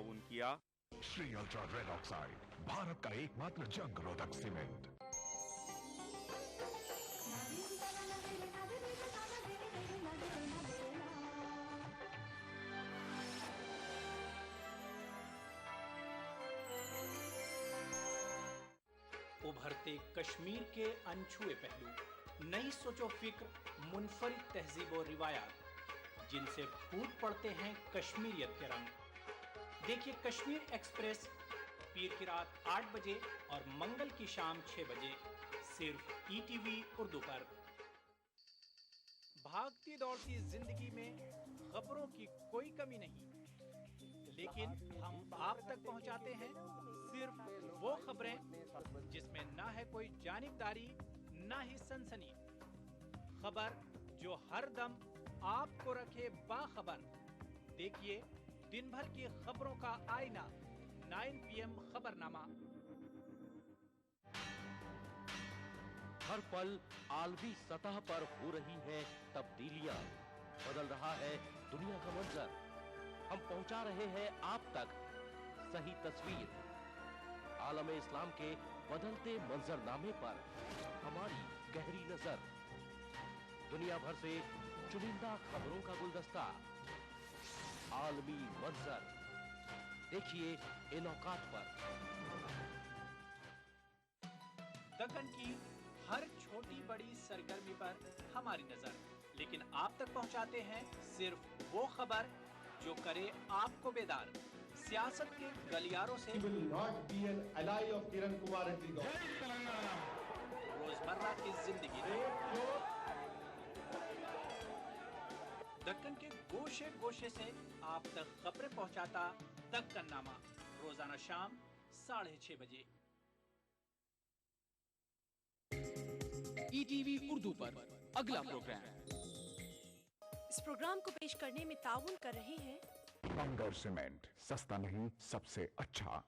ताउन किया। Shri ultra red oxide, Bharat का एकमात्र जंग रोधक सीमेंट। उभरते कश्मीर के अनछुए पहलू, नई सोचो फिक्र, मुनफरिद तहजीब और रिवायात जिनसे फूट पड़ते हैं कश्मीरियत के रंग। देखिए कश्मीर एक्सप्रेस पीर की रात 8 बजे और मंगल की शाम 6 बजे सिर्फ ईटीवी उर्दू पर। भागती दौड़ती जिंदगी में खबरों की कोई कमी नहीं, लेकिन हम आप तक पहुंचाते हैं सिर्फ वो खबरें जिसमें ना है कोई जानिबदारी, ना ही सनसनी। खबर जो हर दम आपको रखे बाखबर। देखिए दिन भर की खबरों का आईना, 9 PM खबरनामा। हर पल आलमी सतह पर हो रही है तब्दीलियां, बदल रहा है दुनिया का मंजर। हम पहुंचा रहे हैं आप तक सही तस्वीर। आलम इस्लाम के बदलते मंजरनामे पर हमारी गहरी नजर। दुनिया भर से चुनिंदा खबरों का गुलदस्ता, आलमी मंजर। देखिए इन औकात पर। दक्कन की हर छोटी बड़ी सरगर्मी पर हमारी नजर, लेकिन आप तक पहुंचाते हैं सिर्फ वो खबर जो करे आपको बेदार। सियासत के गलियारों से रोजमर्रा की जिंदगी दक्कन के गोशे गोशे से आप तक खबरें पहुंचाता दक्कननामा, रोजाना शाम 6:30 बजे ईटीवी उर्दू पर। अगला प्रोग्राम। इस प्रोग्राम को पेश करने में ताउन कर रहे हैं बंगर सीमेंट, सस्ता नहीं सबसे अच्छा।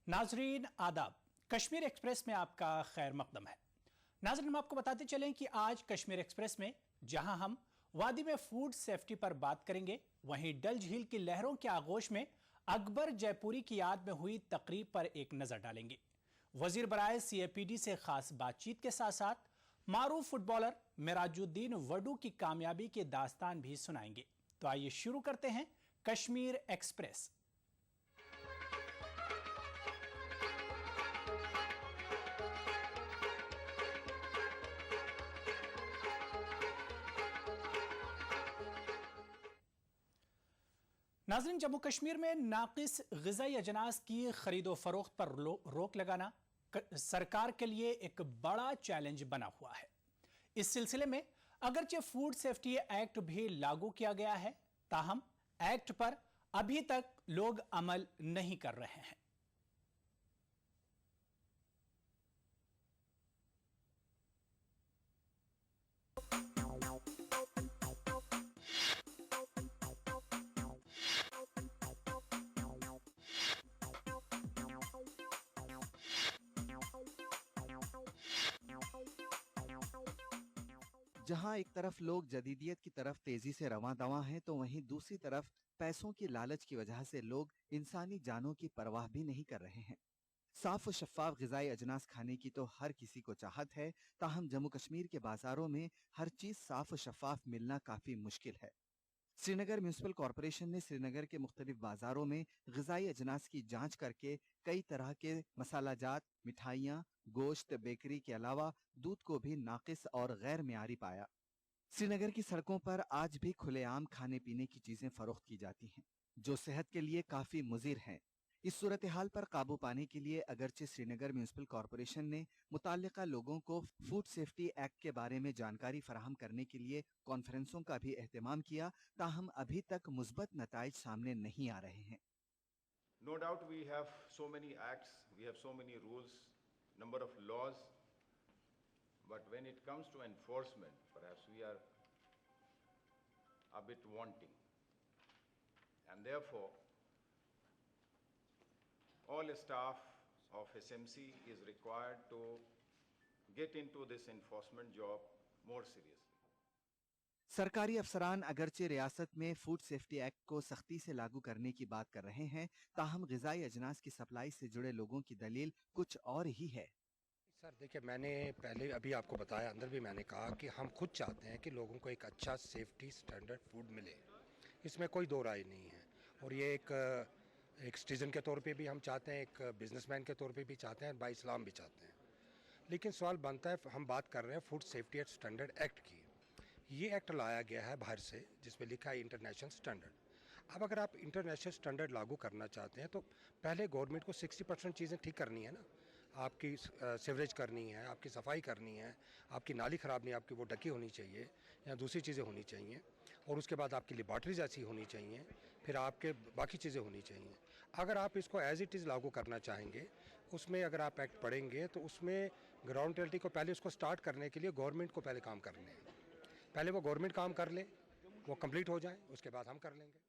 नाजरीन आदाब, कश्मीर एक्सप्रेस में आपका खैर मकदम है। नाजरीन हम आपको बताते चलें कि आज कश्मीर एक्सप्रेस में जहां हम वादी में फूड सेफ्टी पर बात करेंगे, वहीं डल झील की लहरों के आगोश में अकबर जयपुरी की याद में हुई तकरीब पर एक नजर डालेंगे। वजीर बराए CAPD से खास बातचीत के साथ साथ मारूफ फुटबॉलर मिराजुद्दीन वडू की कामयाबी के दास्तान भी सुनाएंगे। तो आइए शुरू करते हैं कश्मीर एक्सप्रेस। नाज़रीन, जम्मू कश्मीर में नाकिस ग़िज़ाई अजनास की खरीदो फरोख्त पर रोक लगाना सरकार के लिए एक बड़ा चैलेंज बना हुआ है। इस सिलसिले में अगरचे फूड सेफ्टी एक्ट भी लागू किया गया है, ताहम एक्ट पर अभी तक लोग अमल नहीं कर रहे हैं। जहां एक तरफ लोग जदीदियत की तरफ तेजी से रवां दवां हैं, तो वहीं दूसरी तरफ पैसों की लालच की वजह से लोग इंसानी जानों की परवाह भी नहीं कर रहे हैं। साफ और शफाफ ग़िज़ाई अजनास खाने की तो हर किसी को चाहत है, ताहम जम्मू कश्मीर के बाजारों में हर चीज साफ और शफाफ मिलना काफी मुश्किल है। श्रीनगर म्यूनिसिपल कॉरपोरेशन ने श्रीनगर के मुख्तलिफ बाजारों में ग़िज़ाई अजनास की जांच करके कई तरह के मसालाजात, मिठाइयाँ, गोश्त, बेकरी के अलावा दूध को भी नाकिस और गैर मियारी पाया। श्रीनगर की सड़कों पर आज भी खुलेआम खाने पीने की चीजें फरोख्त की जाती हैं, जो सेहत के लिए काफी मुज़िर हैं। इस सूरत हाल पर काबू पाने के लिए अगरचे श्रीनगर म्यूनिसिपल कॉरपोरेशन ने मुताल्लिका लोगों को फूड सेफ्टी एक्ट के बारे में जानकारी फराहम करने के लिए कॉन्फ्रेंसों का भी एहतमाम किया, ताहम अभी तक मुस्बत नताइज सामने नहीं आ रहे हैं। No doubt we have so many acts, we have so many rules, number of laws, but when it comes to enforcement, perhaps we are a bit wanting. And therefore, all staff of SMC is required to get into this enforcement job more seriously. सरकारी अफसरान अगरचे रियासत में food safety act को सख्ती से लागू करने की बात कर रहे हैं, ताहम ग़िज़ाई अजनास की सप्लाई से जुड़े लोगों की दलील कुछ और ही है। सर देखिए, मैंने पहले अभी आपको बताया, अंदर भी मैंने कहा कि हम खुद चाहते हैं कि लोगों को एक अच्छा सेफ्टी स्टैंडर्ड फूड मिले, इसमें कोई दो राय नहीं है। और ये एक सिटीज़न के तौर पे भी हम चाहते हैं, एक बिजनेसमैन के तौर पे भी चाहते हैं, बाई इस्लाम भी चाहते हैं। लेकिन सवाल बनता है, हम बात कर रहे हैं food safety and standard act की। ये एक्ट लाया गया है बाहर से, जिसमें लिखा है इंटरनेशनल स्टैंडर्ड। अब अगर आप इंटरनेशनल स्टैंडर्ड लागू करना चाहते हैं तो पहले गवर्नमेंट को 60% चीज़ें ठीक करनी है ना। आपकी सीवरेज करनी है, आपकी सफाई करनी है, आपकी नाली ख़राब नहीं, आपकी वो ढकी होनी चाहिए या दूसरी चीज़ें होनी चाहिए, और उसके बाद आपकी लेबॉर्ट्रीज ऐसी होनी चाहिए, फिर आपके बाकी चीज़ें होनी चाहिए। अगर आप इसको एज इट इज़ लागू करना चाहेंगे, उसमें अगर आप एक्ट पढ़ेंगे तो उसमें ग्राउंड रियलिटी को पहले उसको स्टार्ट करने के लिए गवर्नमेंट को पहले काम करने हैं। पहले वो गवर्नमेंट काम कर ले, वो कंप्लीट हो जाए, उसके बाद हम कर लेंगे।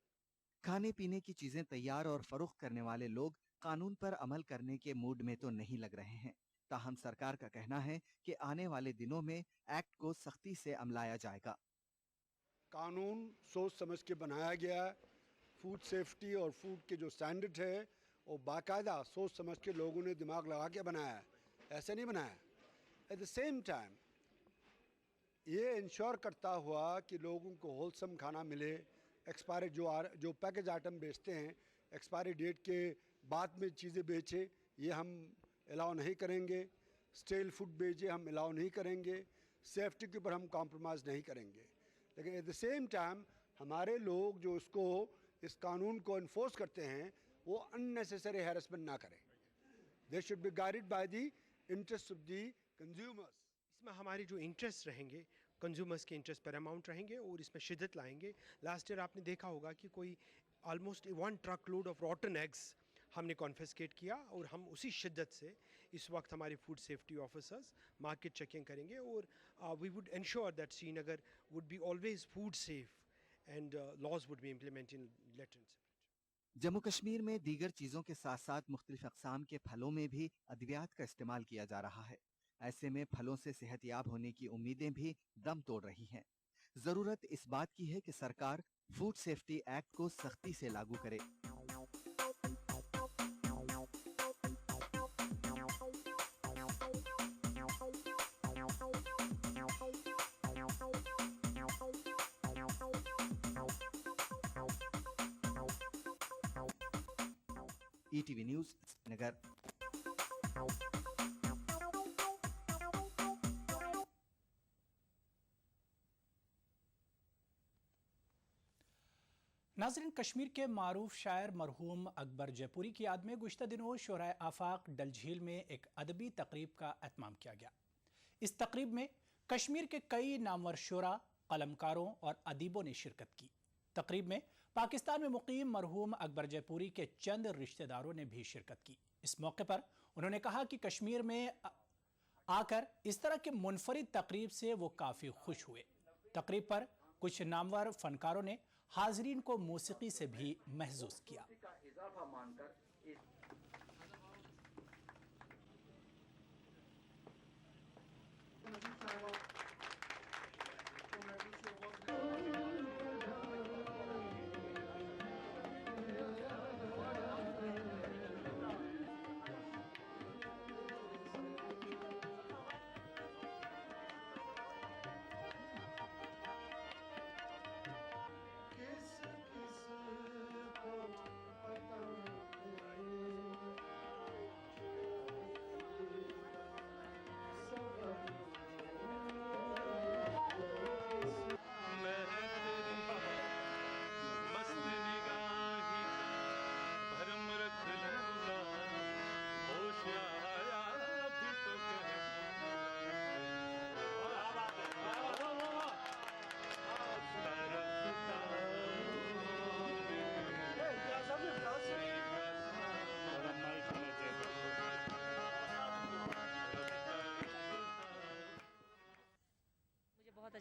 खाने पीने की चीजें तैयार और फरोख्त करने वाले लोग कानून पर अमल करने के मूड में तो नहीं लग रहे हैं। ताहम सरकार का कहना है कि आने वाले दिनों में एक्ट को सख्ती से अमलाया जाएगा। कानून सोच समझ के बनाया गया है। फूड सेफ्टी और फूड के जो स्टैंडर्ड है वो बाकायदा सोच समझ के लोगों ने दिमाग लगा के बनाया है, ऐसे नहीं बनाया। एट द सेम टाइम ये इंश्योर करता हुआ कि लोगों को होलसम खाना मिले। एक्सपायरी जो पैकेज आइटम बेचते हैं, एक्सपायरी डेट के बाद में चीज़ें बेचे, ये हम अलाउ नहीं करेंगे। स्टेल फूड बेचे हम अलाउ नहीं करेंगे। सेफ्टी के ऊपर हम कॉम्प्रोमाइज़ नहीं करेंगे। लेकिन एट द सेम टाइम हमारे लोग जो इस कानून को इन्फोर्स करते हैं वो अननेसेसरी हैरेसमेंट ना करें। They should be guided by the interest of the consumers. इसमें हमारे जो इंटरेस्ट रहेंगे, कंज्यूमर्स के इंटरेस्ट पर अमाउंट रहेंगे और इसमें शिद्दत लाएंगे। लास्ट ईयर आपने देखा होगा कि कोई almost 1 truck load of rotten eggs हमने कॉन्फिस्केट किया, और हम उसी शिद्दत से इस वक्त हमारे food safety officers market checking करेंगे, और we would ensure that Srinagar would be always food safe and laws would be implemented in letter and separate. Jammu Kashmir में दीगर चीजों के साथ साथ मुख्तलिफ अक़साम के फलों में भी अद्वियात का इस्तेमाल किया जा रहा है। ऐसे में फलों से सेहतयाब होने की उम्मीदें भी दम तोड़ रही हैं। जरूरत इस बात की है कि सरकार फूड सेफ्टी एक्ट को सख्ती से लागू करे। ईटीवी न्यूज़ नगर। नाज़रीन, कश्मीर के मारूफ शायर मरहूम अकबर जयपुरी की याद में गुज़िश्ता दिनों शोराए आफाक डल झील में एक अदबी तकरीब का एहतमाम किया गया। इस तकरीब में कश्मीर के कई नामवर शोरा, कलमकारों और अदीबों ने शिरकत की। तकरीब में पाकिस्तान में मुकीम मरहूम अकबर जयपुरी के चंद रिश्तेदारों ने भी शिरकत की। इस मौके पर उन्होंने कहा कि कश्मीर में आकर इस तरह के मुनफरिद तकरीब से वो काफ़ी खुश हुए। तकरीब पर कुछ नामवर फनकारों ने हाजरीन को मौसीकी से भी महसूस किया।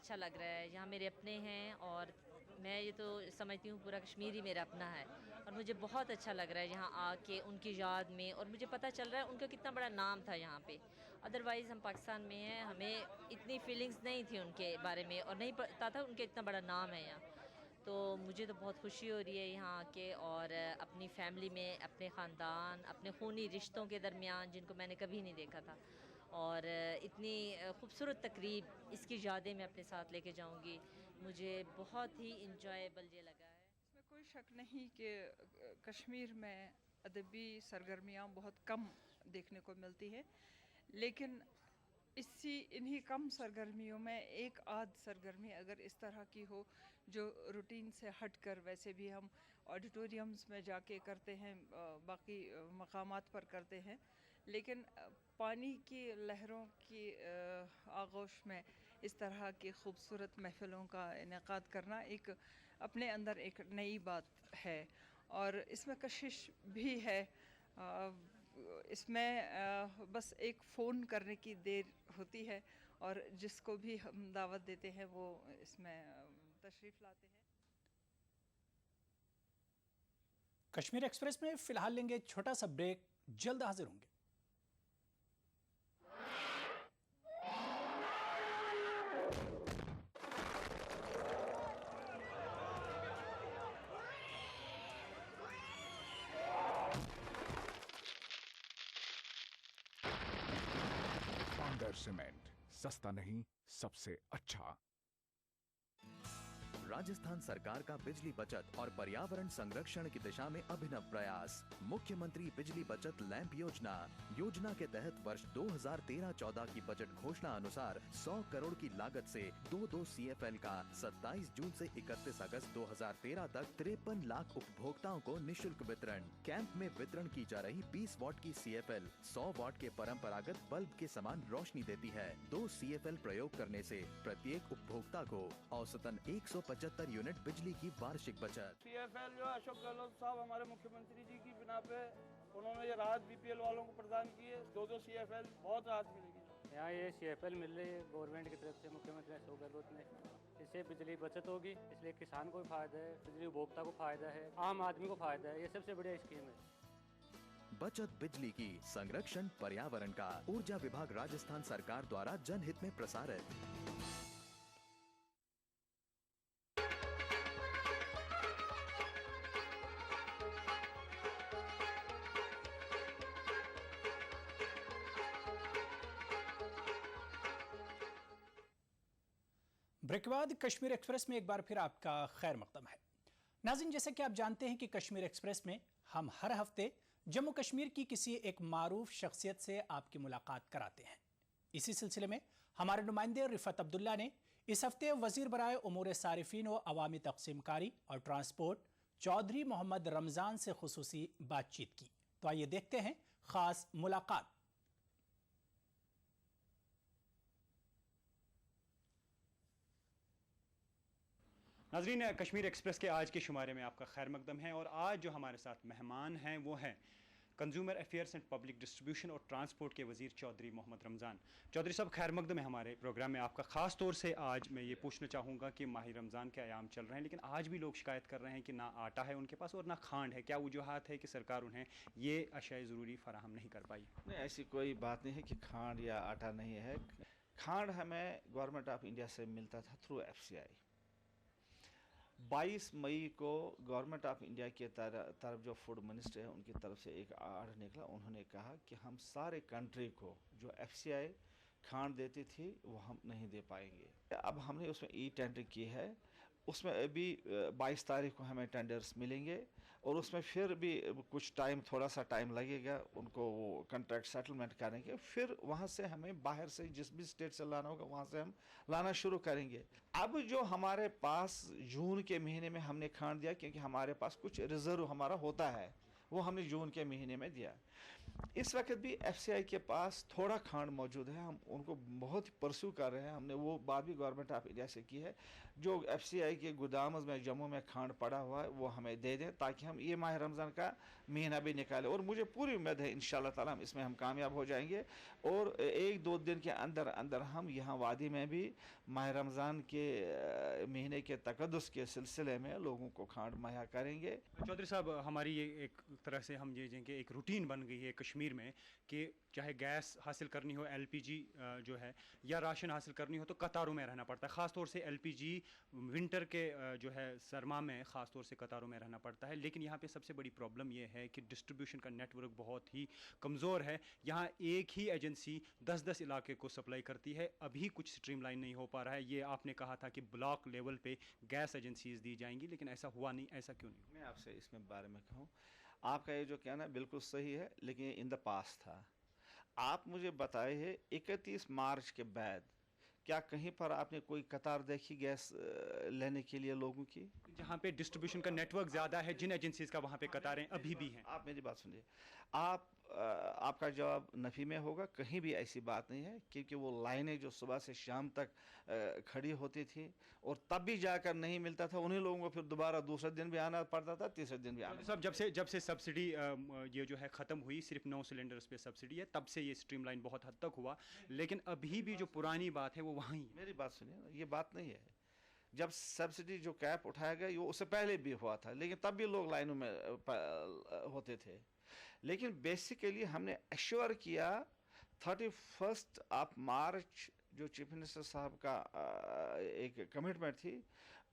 अच्छा लग रहा है। यहाँ मेरे अपने हैं और मैं ये तो समझती हूँ पूरा कश्मीर ही मेरा अपना है, और मुझे बहुत अच्छा लग रहा है यहाँ आके उनकी याद में। और मुझे पता चल रहा है उनका कितना बड़ा नाम था यहाँ पे। अदरवाइज़ हम पाकिस्तान में हैं, हमें इतनी फीलिंग्स नहीं थी उनके बारे में और नहीं पता था उनके इतना बड़ा नाम है यहाँ। तो मुझे तो बहुत खुशी हो रही है यहाँ आके, और अपनी फैमिली में, अपने ख़ानदान, अपने खूनी रिश्तों के दरमियान जिनको मैंने कभी नहीं देखा था, और इतनी खूबसूरत तकरीब, इसकी यादें मैं अपने साथ लेके जाऊँगी। मुझे बहुत ही इंजॉयबल ये लगा है। इसमें कोई शक नहीं कि कश्मीर में अदबी सरगर्मियाँ बहुत कम देखने को मिलती है, लेकिन इन्हीं कम सरगर्मियों में एक आध सरगर्मी अगर इस तरह की हो जो रूटीन से हटकर, वैसे भी हम ऑडिटोरियम्स में जाके करते हैं, बाकी मकामात पर करते हैं, लेकिन पानी की लहरों की आगोश में इस तरह की खूबसूरत महफ़िलों का इनेकाद करना एक अपने अंदर एक नई बात है। और इसमें कशिश भी है, इसमें बस एक फ़ोन करने की देर होती है और जिसको भी हम दावत देते हैं वो इसमें तशरीफ़ लाते हैं। कश्मीर एक्सप्रेस में फिलहाल लेंगे छोटा सा ब्रेक, जल्द हाजिर होंगे। सीमेंट, सस्ता नहीं, सबसे अच्छा। राजस्थान सरकार का बिजली बचत और पर्यावरण संरक्षण की दिशा में अभिनव प्रयास, मुख्यमंत्री बिजली बचत लैंप योजना के तहत वर्ष 2013-14 की बजट घोषणा अनुसार 100 करोड़ की लागत से 2 CFL का 27 जून से 31 अगस्त 2013 तक 53 लाख उपभोक्ताओं को निशुल्क वितरण। कैंप में वितरण की जा रही 20 वाट की CFL 100 वाट के परंपरागत बल्ब के समान रोशनी देती है। 2 CFL प्रयोग करने से प्रत्येक उपभोक्ता को औसतन 175 यूनिट बिजली की वार्षिक बचत। CFL जो अशोक गहलोत साहब हमारे मुख्यमंत्री जी की बिना पे उन्होंने ये राहत BPL वालों को प्रदान की है। 2 CFL बहुत राहत मिलेगी। यहाँ ये CFL मिल रही है गवर्नमेंट की तरफ से, मुख्यमंत्री अशोक गहलोत ने। इससे बिजली बचत होगी, इसलिए किसान को भी फायदा है, बिजली उपभोक्ता को फायदा है, आम आदमी को फायदा है। ये सबसे बढ़िया स्कीम है। बचत बिजली की, संरक्षण पर्यावरण का। ऊर्जा विभाग राजस्थान सरकार द्वारा जनहित में प्रसारित। ब्रेक के बाद कश्मीर एक्सप्रेस में एक बार फिर आपका खैर मकदम है। नाज़रीन, जैसे कि आप जानते हैं कि कश्मीर एक्सप्रेस में हम हर हफ्ते जम्मू कश्मीर की किसी एक मारूफ शख्सियत से आपकी मुलाकात कराते हैं। इसी सिलसिले में हमारे नुमाइंदे रिफत अब्दुल्ला ने इस हफ्ते वजीर बराए उमूर सारिफीन व अवामी तकसीमकारी और ट्रांसपोर्ट चौधरी मोहम्मद रमज़ान से खुसूसी बातचीत की। तो आइए देखते हैं खास मुलाकात। नाज़रीन, कश्मीर एक्सप्रेस के आज के शुमारे में आपका खैर मकदम है और आज जो हमारे साथ मेहमान हैं वो हैं consumer affairs and public distribution और ट्रांसपोर्ट के वज़ीर चौधरी मोहम्मद रमज़ान। चौधरी साहब, खैर मकदम है हमारे प्रोग्राम में आपका। ख़ास तौर से आज मैं ये पूछना चाहूँगा कि माह रमज़ान के अयाम चल रहे हैं, लेकिन आज भी लोग शिकायत कर रहे हैं कि ना आटा है उनके पास और ना खांड है। क्या वजूहात है कि सरकार उन्हें ये अशाए ज़रूरी फ़राहम नहीं कर पाई? नहीं, ऐसी कोई बात नहीं है कि खांड या आटा नहीं है। खांड हमें गवर्नमेंट ऑफ इंडिया से मिलता था थ्रू FCI। 22 मई को गवर्नमेंट ऑफ इंडिया की तरफ जो फूड मिनिस्टर है उनकी तरफ से एक आर्डर निकला। उन्होंने कहा कि हम सारे कंट्री को जो FCI खांड देती थी वो हम नहीं दे पाएंगे। अब हमने उसमें टेंडरिंग की है, उसमें अभी 22 तारीख को हमें टेंडर्स मिलेंगे और उसमें फिर भी कुछ टाइम, थोड़ा सा टाइम लगेगा उनको वो कॉन्ट्रैक्ट सेटलमेंट करने के। फिर वहाँ से हमें बाहर से जिस भी स्टेट से लाना होगा वहाँ से हम लाना शुरू करेंगे। अब जो हमारे पास जून के महीने में हमने खांड दिया, क्योंकि हमारे पास कुछ रिजर्व हमारा होता है, वो हमने जून के महीने में दिया। इस वक्त भी एफसीआई के पास थोड़ा खांड मौजूद है, हम उनको बहुत परस्यू कर रहे हैं। हमने वो बात भी गवर्नमेंट ऑफ इंडिया से की है, जो एफसीआई के गोदाम में जम्मू में खांड पड़ा हुआ है वो हमें दे दें, ताकि हम ये माह रमज़ान का महीना भी निकालें। और मुझे पूरी उम्मीद है इंशाल्लाह ताला हम इसमें हम कामयाब हो जाएंगे, और 1-2 दिन के अंदर अंदर हम यहाँ वादी में भी माह रमज़ान के महीने के तकद्दुस के सिलसिले में लोगों को खांड मुहैया करेंगे। चौधरी साहब, हमारी ये एक तरह से हम ये कि एक रूटीन बन गई है कश्मीर में कि चाहे गैस हासिल करनी हो, एलपीजी जो है, या राशन हासिल करनी हो, तो कतारों में रहना पड़ता है। ख़ास तौर से एलपीजी विंटर के जो है सरमा में ख़ास तौर से कतारों में रहना पड़ता है। लेकिन यहाँ पे सबसे बड़ी प्रॉब्लम ये है कि डिस्ट्रीब्यूशन का नेटवर्क बहुत ही कमज़ोर है। यहाँ एक ही एजेंसी 10-10 इलाके को सप्लाई करती है। अभी कुछ स्ट्रीमलाइन नहीं हो पा रहा है। ये आपने कहा था कि ब्लॉक लेवल पे गैस एजेंसीज दी जाएंगी, लेकिन ऐसा हुआ नहीं। ऐसा क्यों नहीं? मैं आपसे इसमें बारे में कहूँ, आपका ये जो कहना बिल्कुल सही है, लेकिन इन द पास्ट था। आप मुझे बताइए 31 मार्च के बाद क्या कहीं पर आपने कोई कतार देखी गैस लेने के लिए लोगों की? जहाँ पे डिस्ट्रीब्यूशन का नेटवर्क ज़्यादा है, जिन एजेंसीज का वहाँ पे कतारें अभी भी हैं। आप मेरी बात सुनिए, आपका जवाब नफ़ी में होगा। कहीं भी ऐसी बात नहीं है, क्योंकि वो लाइनें जो सुबह से शाम तक खड़ी होती थी और तब भी जाकर नहीं मिलता था, उन्हीं लोगों को फिर दोबारा दूसरे दिन भी आना पड़ता था, तीसरे दिन भी आना। सब जब से सब्सिडी ये जो है ख़त्म हुई, सिर्फ 9 सिलेंडर्स पे सब्सिडी है, तब से ये स्ट्रीमलाइन बहुत हद तक हुआ, लेकिन अभी भी जो पुरानी बात है वो वहीं है। मेरी बात सुनिए, ये बात नहीं है। जब सब्सिडी जो कैप उठाया गया, वो उससे पहले भी हुआ था, लेकिन तब भी लोग लाइनों में होते थे। लेकिन बेसिकली हमने एश्योर किया 31 मार्च जो चीफ मिनिस्टर साहब का एक कमिटमेंट थी,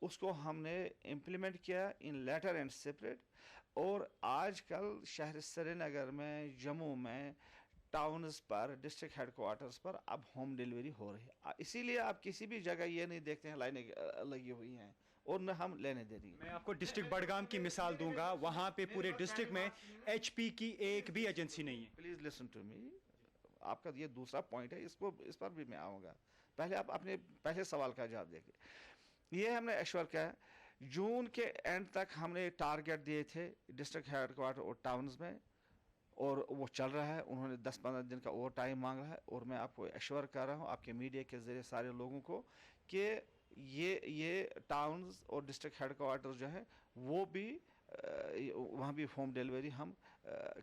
उसको हमने इम्प्लीमेंट किया इन लेटर एंड सेपरेट। और आजकल शहर श्रीनगर में, जम्मू में, टाउन्स पर, डिस्ट्रिक्ट हेडक्वार्टर्स पर अब होम डिलीवरी हो रही है। इसीलिए आप किसी भी जगह ये नहीं देखते हैं लाइनें लगी हुई हैं और न हम लेने दे रही हैं। मैं आपको डिस्ट्रिक्ट बडगाम की मिसाल दूंगा, वहाँ पे पूरे डिस्ट्रिक्ट में एचपी की एक भी एजेंसी नहीं है। प्लीज़ लिसन टू मी, आपका ये दूसरा पॉइंट है, इस पर भी मैं आऊँगा। पहले आप अपने पहले सवाल का जवाब देखिए। ये हमने एश्योर किया, जून के एंड तक हमने टारगेट दिए थे डिस्ट्रिक्ट हेडक्वार्टर और टाउन्स में, और वो चल रहा है। उन्होंने 10-15 दिन का ओवर टाइम मांग रहा है, और मैं आपको एश्योर कर रहा हूँ आपके मीडिया के ज़रिए सारे लोगों को कि ये टाउन्स और डिस्ट्रिक्ट हेडक्वार्टर जो है वो भी वहाँ भी होम डिलीवरी हम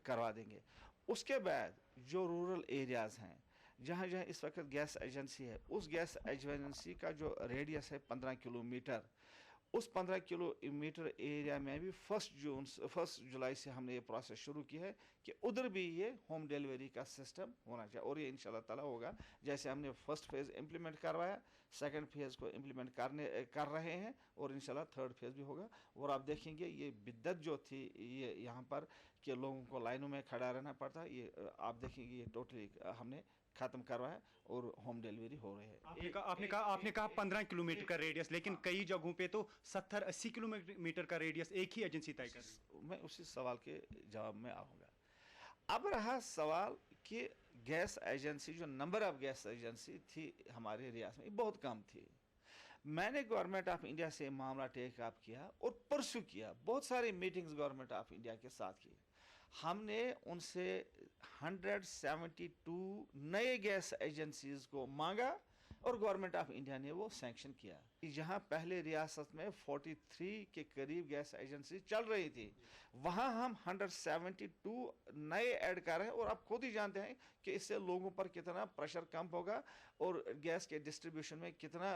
करवा देंगे। उसके बाद जो रूरल एरियाज़ हैं, जहाँ जहाँ इस वक्त गैस एजेंसी है, उस गैस एजेंसी का जो रेडियस है 15 किलोमीटर, उस 15 किलोमीटर एरिया में भी 1 जुलाई से हमने ये प्रोसेस शुरू की है कि उधर भी ये होम डिलीवरी का सिस्टम होना चाहिए, और ये इंशाल्लाह ताला होगा। जैसे हमने फर्स्ट फेज़ इम्प्लीमेंट करवाया, सेकंड फेज़ को इम्प्लीमेंट कर रहे हैं, और इंशाल्लाह थर्ड फेज़ भी होगा। और आप देखेंगे ये बिद्दत जो थी ये यहाँ पर कि लोगों को लाइनों में खड़ा रहना पड़ता है, ये आप देखेंगे ये टोटली हमने ख़त्म करवाया और होम डिलीवरी हो रही है। आपने कहा 15 किलोमीटर का रेडियस, लेकिन कई जगहों पे तो 70-80 किलोमीटर का रेडियस एक ही एजेंसी तय कर। मैं उसी सवाल के जवाब में आऊँगा। अब रहा सवाल कि गैस एजेंसी, जो नंबर ऑफ गैस एजेंसी थी हमारे रियासत में, बहुत कम थी। मैंने गवर्नमेंट ऑफ इंडिया से मामला टेक अप किया और परस्यू किया, बहुत सारी मीटिंग्स गवर्नमेंट ऑफ इंडिया के साथ की। हमने उनसे 172 नए गैस एजेंसीज को मांगा और गवर्नमेंट ऑफ इंडिया ने वो सैंक्शन किया। जहां पहले रियासत में 43 के करीब गैस एजेंसी चल रही थी, वहां हम 172 नए ऐड कर रहे हैं। और आप खुद ही जानते हैं कि इससे लोगों पर कितना प्रेशर कम होगा और गैस के डिस्ट्रीब्यूशन में कितना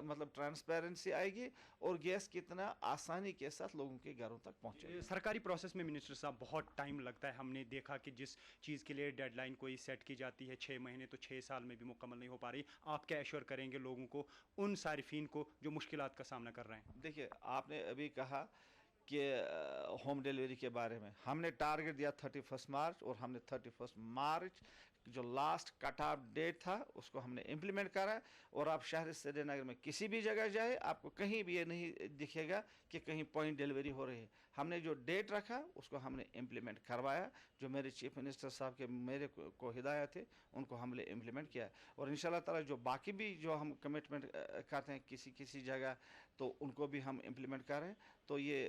मतलब ट्रांसपेरेंसी आएगी और गैस कितना आसानी के साथ लोगों के घरों तक पहुंचेगी। सरकारी प्रोसेस में मिनिस्टर साहब बहुत टाइम लगता है। हमने देखा कि जिस चीज़ के लिए डेडलाइन कोई सेट की जाती है 6 महीने, तो 6 साल में भी मुकम्मल नहीं हो पा रही। आप क्या एश्योर करेंगे लोगों को, उन सारिफिन को जो मुश्किलात का सामना कर रहे हैं? देखिए, आपने अभी कहा कि होम डिलीवरी के बारे में हमने टारगेट दिया 31 मार्च, और हमने 31 मार्च जो लास्ट कट ऑफ डेट था उसको हमने इम्प्लीमेंट करा। और आप शहर श्रीनगर में किसी भी जगह जाए, आपको कहीं भी ये नहीं दिखेगा कि कहीं पॉइंट डिलीवरी हो रही है। हमने जो डेट रखा उसको हमने इम्प्लीमेंट करवाया। जो मेरे चीफ मिनिस्टर साहब के मेरे को हिदायत थे उनको हमने इम्प्लीमेंट किया, और इंशाल्लाह ताला जो बाकी भी जो हम कमिटमेंट करते हैं किसी किसी जगह तो उनको भी हम इम्प्लीमेंट कर रहे हैं। तो ये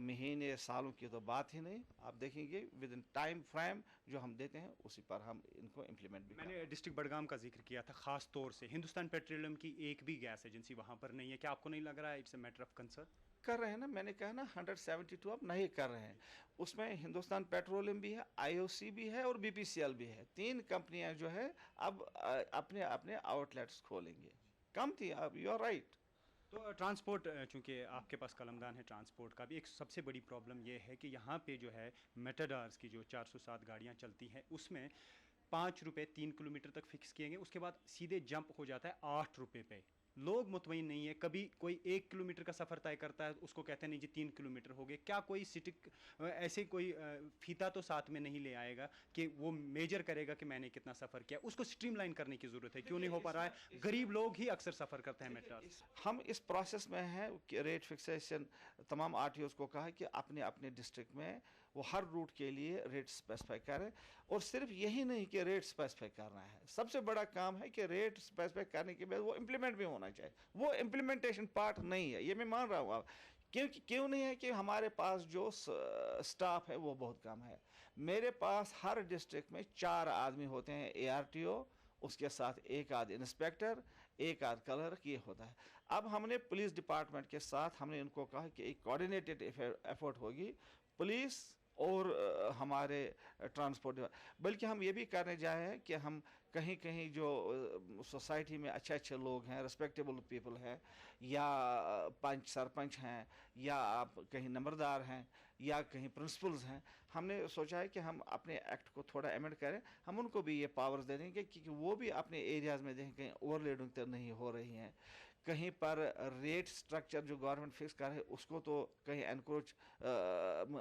महीने सालों की तो बात ही नहीं, आप देखेंगे विद इन टाइम फ्रेम जो हम देते हैं उसी पर हम इनको इम्प्लीमेंट भी मैंने डिस्ट्रिक्ट बडगाम का जिक्र किया था, खास तौर से हिंदुस्तान पेट्रोलियम की एक भी गैस एजेंसी वहाँ पर नहीं है। क्या आपको नहीं लग रहा है it's a matter of concern? कर रहे हैं ना, मैंने कहा ना 172 अब नहीं कर रहे हैं। उसमें हिंदुस्तान पेट्रोलियम भी है, IOC भी है और BPCL भी है। 3 कंपनियां जो है अब अपने अपने आउटलेट्स खोलेंगे। कम थी, अब यू आर राइट। तो ट्रांसपोर्ट, चूँकि आपके पास कलमदान है ट्रांसपोर्ट का भी, एक सबसे बड़ी प्रॉब्लम ये है कि यहाँ पे जो है मेटाडॉर्स की जो 407 गाड़ियाँ चलती हैं उसमें 5 रुपये 3 किलोमीटर तक फिक्स किए गए, उसके बाद सीधे जंप हो जाता है 8 रुपये पे। लोग मुतमईन नहीं है। कभी कोई 1 किलोमीटर का सफ़र तय करता है उसको कहते हैं नहीं जी 3 किलोमीटर हो गए। क्या कोई सिटिक ऐसे कोई फीता तो साथ में नहीं ले आएगा कि वो मेजर करेगा कि मैंने कितना सफ़र किया? उसको स्ट्रीमलाइन करने की ज़रूरत है। क्यों नहीं हो पा रहा है? गरीब लोग ही अक्सर सफ़र करते हैं मेट्रो। हम इस प्रोसेस में हैं कि रेट फिक्सेशन तमाम RTOs को कहा कि अपने अपने डिस्ट्रिक्ट में वो हर रूट के लिए रेट स्पेसिफाई करें। और सिर्फ यही नहीं कि रेट स्पेसिफाई करना है, सबसे बड़ा काम है कि रेट स्पेसिफाई करने के बाद वो इम्प्लीमेंट भी होना चाहिए। वो इम्प्लीमेंटेशन पार्ट नहीं है, ये मैं मान रहा हूँ। अब क्यों नहीं है कि हमारे पास जो स्टाफ है वो बहुत कम है। मेरे पास हर डिस्ट्रिक्ट में 4 आदमी होते हैं ARTO, उसके साथ 1 आध इंस्पेक्टर, 1 आध क्लर्क, ये होता है। अब हमने पुलिस डिपार्टमेंट के साथ हमने उनको कहा कि एक कोऑर्डिनेटेड एफर्ट होगी, पुलिस और हमारे ट्रांसपोर्ट, बल्कि हम ये भी करने जाए हैं कि हम कहीं कहीं जो सोसाइटी में अच्छे अच्छे लोग हैं, रिस्पेक्टेबल पीपल हैं, या पंच सरपंच हैं, या आप कहीं नंबरदार हैं, या कहीं प्रिंसिपल्स हैं, हमने सोचा है कि हम अपने एक्ट को थोड़ा अमेंड करें। हम उनको भी ये पावर्स दे देंगे कि वो भी अपने एरियाज़ में देखें कहीं ओवरलोडिंग तो नहीं हो रही हैं, कहीं पर रेट स्ट्रक्चर जो गवर्नमेंट फिक्स कर है उसको तो कहीं एनक्रोच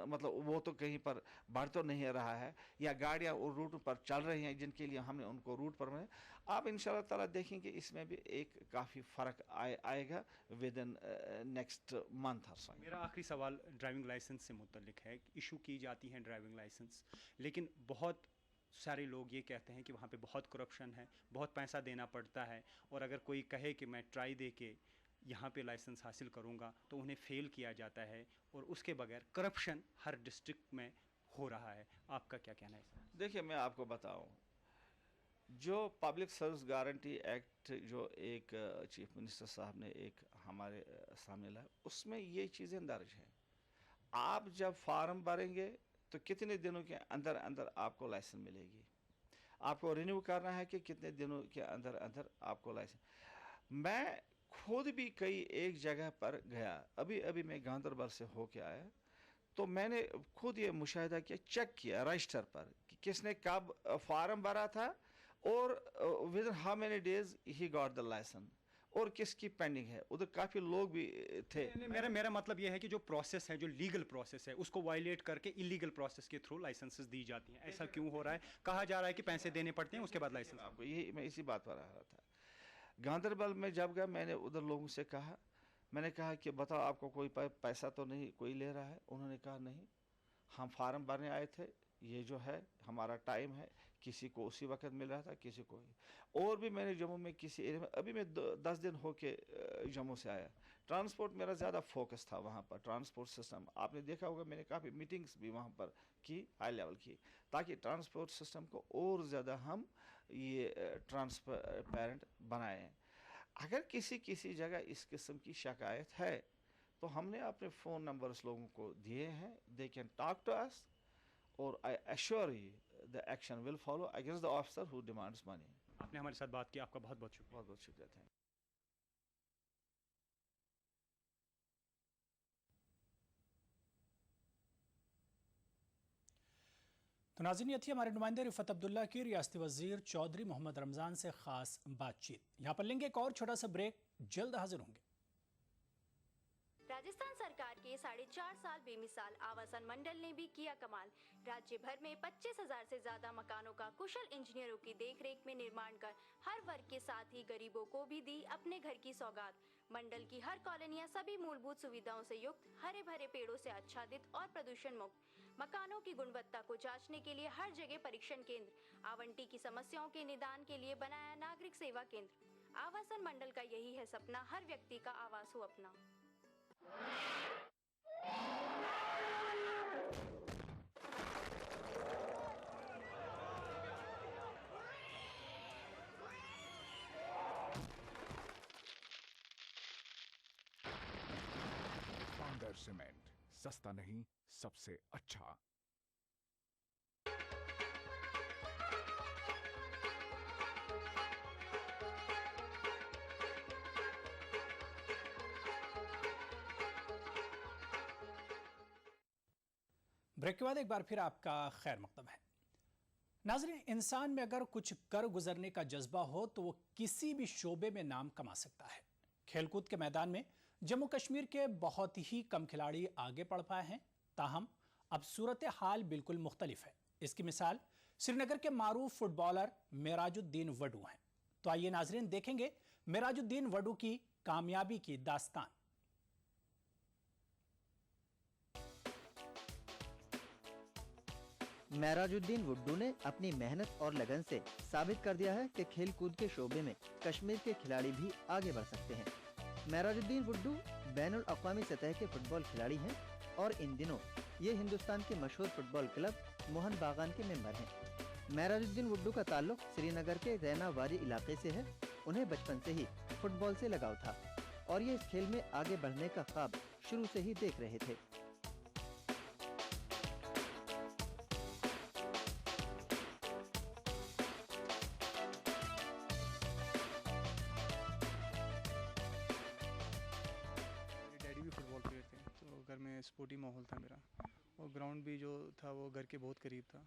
मतलब वो तो कहीं पर बढ़ तो नहीं रहा है, या गाड़ियाँ उन रूट पर चल रही हैं जिनके लिए हमने उनको रूट पर बनाया। आप इंशाल्लाह ताला देखेंगे इसमें भी एक काफ़ी फ़र्क आएगा विद इन नेक्स्ट मंथ और सो। मेरा आखिरी सवाल ड्राइविंग लाइसेंस से मुतल्लिक है। इशू की जाती हैं ड्राइविंग लाइसेंस, लेकिन बहुत सारे लोग ये कहते हैं कि वहाँ पे बहुत करप्शन है, बहुत पैसा देना पड़ता है, और अगर कोई कहे कि मैं ट्राई दे के यहाँ पे लाइसेंस हासिल करूँगा तो उन्हें फ़ेल किया जाता है, और उसके बगैर करप्शन हर डिस्ट्रिक्ट में हो रहा है। आपका क्या कहना है? देखिए, मैं आपको बताऊँ, जो पब्लिक सर्विस गारंटी एक्ट जो एक चीफ मिनिस्टर साहब ने एक हमारे सामने लाया, उसमें ये चीज़ें दर्ज हैं। आप जब फार्म भरेंगे तो कितने दिनों के अंदर अंदर आपको लाइसेंस मिलेगी, आपको रिन्यू करना है कि कितने दिनों के अंदर अंदर आपको लाइसेंस। मैं खुद भी कई एक जगह पर गया, अभी मैं गांधरबल से होके आया, तो मैंने खुद ये मुशाहिदा किया, चेक किया रजिस्टर पर कि किसने कब फार्म भरा था और within how many days he got the license, और किसकी पेंडिंग है। उधर काफ़ी लोग भी थे। मेरा मतलब यह है कि जो प्रोसेस है, जो लीगल प्रोसेस है, उसको वायलेट करके इलीगल प्रोसेस के थ्रू लाइसेंसेस दी जाती हैं। ऐसा क्यों हो रहा है? कहा जा रहा है कि पैसे देने पड़ते हैं उसके बाद लाइसेंस। आपको यही मैं इसी बात पर आ रहा था। गांधरबल में जब गया, मैंने उधर लोगों से कहा, मैंने कहा कि बताओ आपको कोई पैसा तो नहीं कोई ले रहा है? उन्होंने कहा नहीं, हम फार्म भरने आए थे, ये जो है हमारा टाइम है, किसी को उसी वक्त मिल रहा था, किसी को ही। और भी मैंने जम्मू में किसी एरिया में, अभी मैं 10 दिन होके जम्मू से आया, ट्रांसपोर्ट मेरा ज़्यादा फोकस था वहाँ पर, ट्रांसपोर्ट सिस्टम। आपने देखा होगा मैंने काफ़ी मीटिंग्स भी वहाँ पर की, हाई लेवल की, ताकि ट्रांसपोर्ट सिस्टम को और ज़्यादा हम ये ट्रांसपेरेंट बनाएं। अगर किसी जगह इस किस्म की शिकायत है तो हमने अपने फ़ोन नंबर्स लोगों को दिए हैं, they can talk to us, और I assure you the action will follow against the officer who demands money. आपने हमारे साथ बात की, आपका बहुत बहुत शुक्रिया। बहुत बहुत शुक्रिया, थैंक यू। तो नाज़रीन, ये थी हमारे नुमाइंदे रिफत अब्दुल्ला की रियासती वज़ीर चौधरी मोहम्मद रमज़ान से ख़ास बातचीत। यहाँ पर लेंगे एक और छोटा सा ब्रेक, जल्द हाजिर होंगे। राजस्थान सरकार के 4.5 साल बेमिसाल आवासन मंडल ने भी किया कमाल। राज्य भर में 25,000 से ज्यादा मकानों का कुशल इंजीनियरों की देखरेख में निर्माण कर हर वर्ग के साथ ही गरीबों को भी दी अपने घर की सौगात। मंडल की हर कॉलोनियां सभी मूलभूत सुविधाओं से युक्त, हरे भरे पेड़ों से आच्छादित और प्रदूषण मुक्त। मकानों की गुणवत्ता को जांचने के लिए हर जगह परीक्षण केंद्र, आवंटी की समस्याओं के निदान के लिए बनाया नागरिक सेवा केंद्र। आवासन मंडल का यही है सपना, हर व्यक्ति का आवास हो अपना। पांगर सीमेंट, सस्ता नहीं, सबसे अच्छा। ब्रेक के बाद एक बार फिर आपका खैर मकदम है। नाज़रीन, इंसान में अगर कुछ कर गुजरने का जज्बा हो तो वो किसी भी शोबे में नाम कमा सकता है। खेलकूद के मैदान में जम्मू कश्मीर के बहुत ही कम खिलाड़ी आगे बढ़ पाए हैं, ताहम अब सूरत हाल बिल्कुल मुख्तलिफ है। इसकी मिसाल श्रीनगर के मारूफ फुटबॉलर मेराजुद्दीन वडू हैं। तो आइए नाज़रीन देखेंगे मेराजुद्दीन वडू की कामयाबी की दास्तान। मेराजुद्दीन वुड्डू ने अपनी मेहनत और लगन से साबित कर दिया है कि खेल कूद के शोबे में कश्मीर के खिलाड़ी भी आगे बढ़ सकते हैं। मेराजुद्दीन वुड्डू बैनुल अक़वामी सतह के फुटबॉल खिलाड़ी हैं और इन दिनों ये हिंदुस्तान के मशहूर फुटबॉल क्लब मोहन बागान के मेंबर हैं। मेराजुद्दीन वुड्डू का ताल्लुक श्रीनगर के रैना वादी इलाके से है। उन्हें बचपन से ही फुटबॉल से लगाव था और ये इस खेल में आगे बढ़ने का ख्वाब शुरू से ही देख रहे थे। स्पोर्टी माहौल था मेरा और ग्राउंड भी जो था वो घर के बहुत करीब था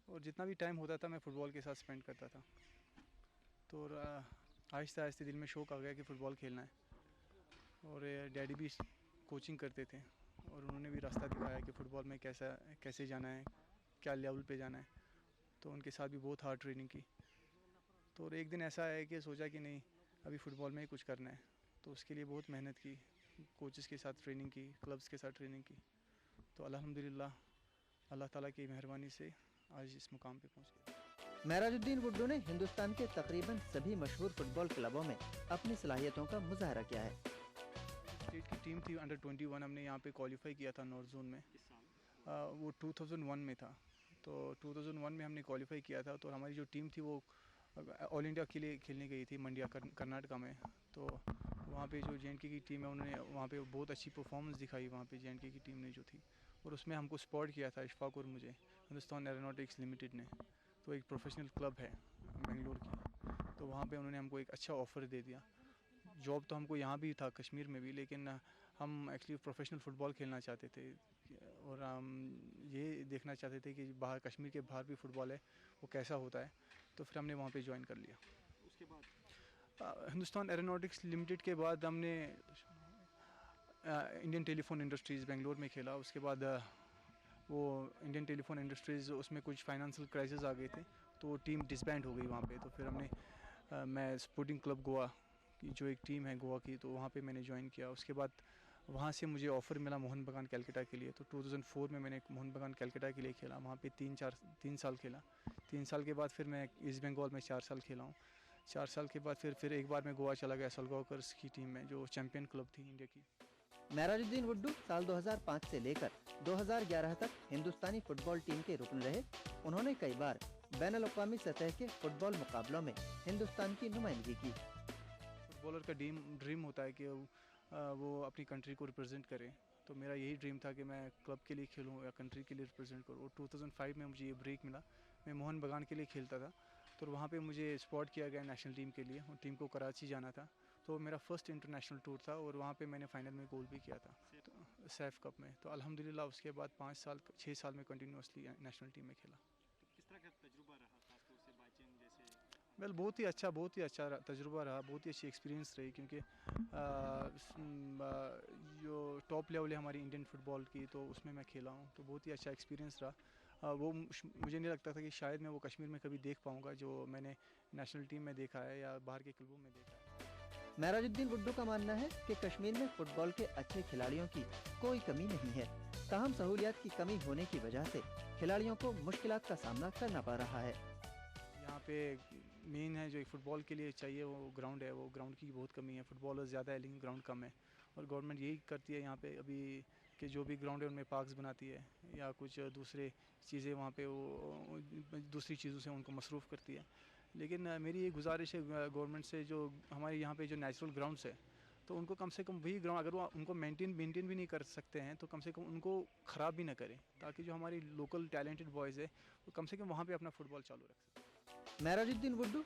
और जितना भी टाइम होता था मैं फ़ुटबॉल के साथ स्पेंड करता था। तो आहिस्ता आहिस्ता दिल में शौक़ आ गया कि फ़ुटबॉल खेलना है और डैडी भी कोचिंग करते थे और उन्होंने भी रास्ता दिखाया कि फ़ुटबॉल में कैसे जाना है, क्या लेवल पे जाना है। तो उनके साथ भी बहुत हार्ड ट्रेनिंग की। तो एक दिन ऐसा है कि सोचा कि नहीं अभी फ़ुटबॉल में ही कुछ करना है, तो उसके लिए बहुत मेहनत की, कोचेस के साथ ट्रेनिंग की, क्लब्स के साथ ट्रेनिंग की। तो अल्हम्दुलिल्लाह अल्लाह ताला की मेहरबानी से आज इस मुकाम पे पहुंच गए। मेराजुद्दीन वुड्डू ने हिंदुस्तान के तकरीबन सभी मशहूर फुटबॉल क्लबों में अपनी सलाहियतों का मुजाहरा किया है। स्टेट की टीम थी अंडर 21, हमने यहाँ पे क्वालिफाई किया था नॉर्थ जोन में। वो 2001 में था। तो 2001 में हमने क्वालिफाई किया था। तो हमारी जो टीम थी वो ऑल इंडिया के लिए खेलने गई थी मंडिया कर्नाटका में। तो वहाँ पे जो JNK की टीम है उन्होंने वहाँ पे बहुत अच्छी परफॉर्मेंस दिखाई वहाँ पे JNK की टीम ने जो थी, और उसमें हमको स्पॉट किया था इशफाक और मुझे हिंदुस्तान एरोनॉटिक्स लिमिटेड ने। तो एक प्रोफेशनल क्लब है बेंगलोर की। तो वहाँ पे उन्होंने हमको एक अच्छा ऑफ़र दे दिया। जॉब तो हमको यहाँ भी था कश्मीर में भी, लेकिन हम एक्चुअली प्रोफेशनल फ़ुटबॉल खेलना चाहते थे और हम ये देखना चाहते थे कि बाहर कश्मीर के बाहर भी फ़ुटबॉल है वो कैसा होता है। तो फिर हमने वहाँ पे ज्वाइन कर लिया। उसके बाद हिंदुस्तान एरोनॉटिक्स लिमिटेड के बाद हमने इंडियन टेलीफोन इंडस्ट्रीज़ बेंगलोर में खेला। उसके बाद वो इंडियन टेलीफोन इंडस्ट्रीज़ उसमें कुछ फाइनेंशियल क्राइसिस आ गए थे, तो वो टीम डिसबैंड हो गई वहाँ पे। तो फिर हमने मैं स्पोर्टिंग क्लब गोवा की जो एक टीम है गोवा की, तो वहाँ पे मैंने ज्वाइन किया। उसके बाद वहाँ से मुझे ऑफ़र मिला मोहन बागान कैलकाटा के लिए। तो 2004 में मैंने मोहन बागान कैलकाटा के लिए खेला। वहाँ पे 3 साल खेला। 3 साल के बाद फिर मैं ईस्ट बंगाल में 4 साल खेला हूँ। 4 साल के बाद फिर एक बार मैं गोवा चला गया सलगांवकर्स की टीम में, जो चैम्पियन क्लब थी इंडिया की। मेराजुद्दीन वुड्डू साल 2005 से लेकर 2011 तक हिंदुस्तानी फुटबॉल टीम के रुकन रहे। उन्होंने कई बार बैनुल अक़वामी सतह के फुटबॉल मुकाबलों में हिंदुस्तान की नुमाइंदगी की। फुटबॉलर का ड्रीम होता है कि वो अपनी कंट्री को रिप्रेजेंट करे। तो मेरा यही ड्रीम था कि मैं क्लब के लिए खेलूँ या कंट्री के लिए रिप्रेजेंट करूँ। और 2005 में मुझे ये ब्रेक मिला। मैं मोहन बागान के लिए खेलता था, तो वहाँ पे मुझे स्पॉट किया गया नेशनल टीम के लिए। और टीम को कराची जाना था, तो मेरा फर्स्ट इंटरनेशनल टूर था और वहाँ पे मैंने फाइनल में गोल भी किया था तो सैफ कप में। तो अल्हम्दुलिल्लाह उसके बाद 6 साल में कंटिन्यूसली नेशनल टीम में खेला। किस तरह का तजुर्बा रहा खासतौर से बाइचिंग जैसे? वेल बहुत ही अच्छा तजुर्बा रहा, बहुत ही अच्छी एक्सपीरियंस रही, क्योंकि जो टॉप लेवल है हमारी इंडियन फुटबॉल की, तो उसमें मैं खेला हूँ, तो बहुत ही अच्छा एक्सपीरियंस रहा। वो मुझे नहीं लगता था कि शायद मैं वो कश्मीर में कभी देख पाऊँगा जो मैंने नेशनल टीम में देखा है या बाहर के क्लबों में देखा है। महराजुद्दीन गुड्डू का मानना है कि कश्मीर में फुटबॉल के अच्छे खिलाड़ियों की कोई कमी नहीं है, ताहम सहूलियात की कमी होने की वजह से खिलाड़ियों को मुश्किलात का सामना करना पड़ रहा है। यहाँ पे मेन है जो फुटबॉल के लिए चाहिए वो ग्राउंड है, वो ग्राउंड की बहुत कमी है। फुटबॉलर ज़्यादा है लेकिन ग्राउंड कम है, और गवर्नमेंट यही करती है यहाँ पे अभी कि जो भी ग्राउंड है उनमें पार्क्स बनाती है या कुछ दूसरे चीज़ें वहाँ पे वो दूसरी चीज़ों से उनको मसरूफ़ करती है। लेकिन मेरी ये गुजारिश है गवर्नमेंट से, जो हमारे यहाँ पे जो नेचुरल ग्राउंड्स है तो उनको कम से कम वही ग्राउंड, अगर वो उनको मेंटेन भी नहीं कर सकते हैं तो कम से कम उनको ख़राब भी ना करें, ताकि जो हमारी लोकल टैलेंटेड बॉयज़ है वो कम से कम वहाँ पे अपना फुटबॉल चालू रख सकें। महराजुद्दीन गुड्डू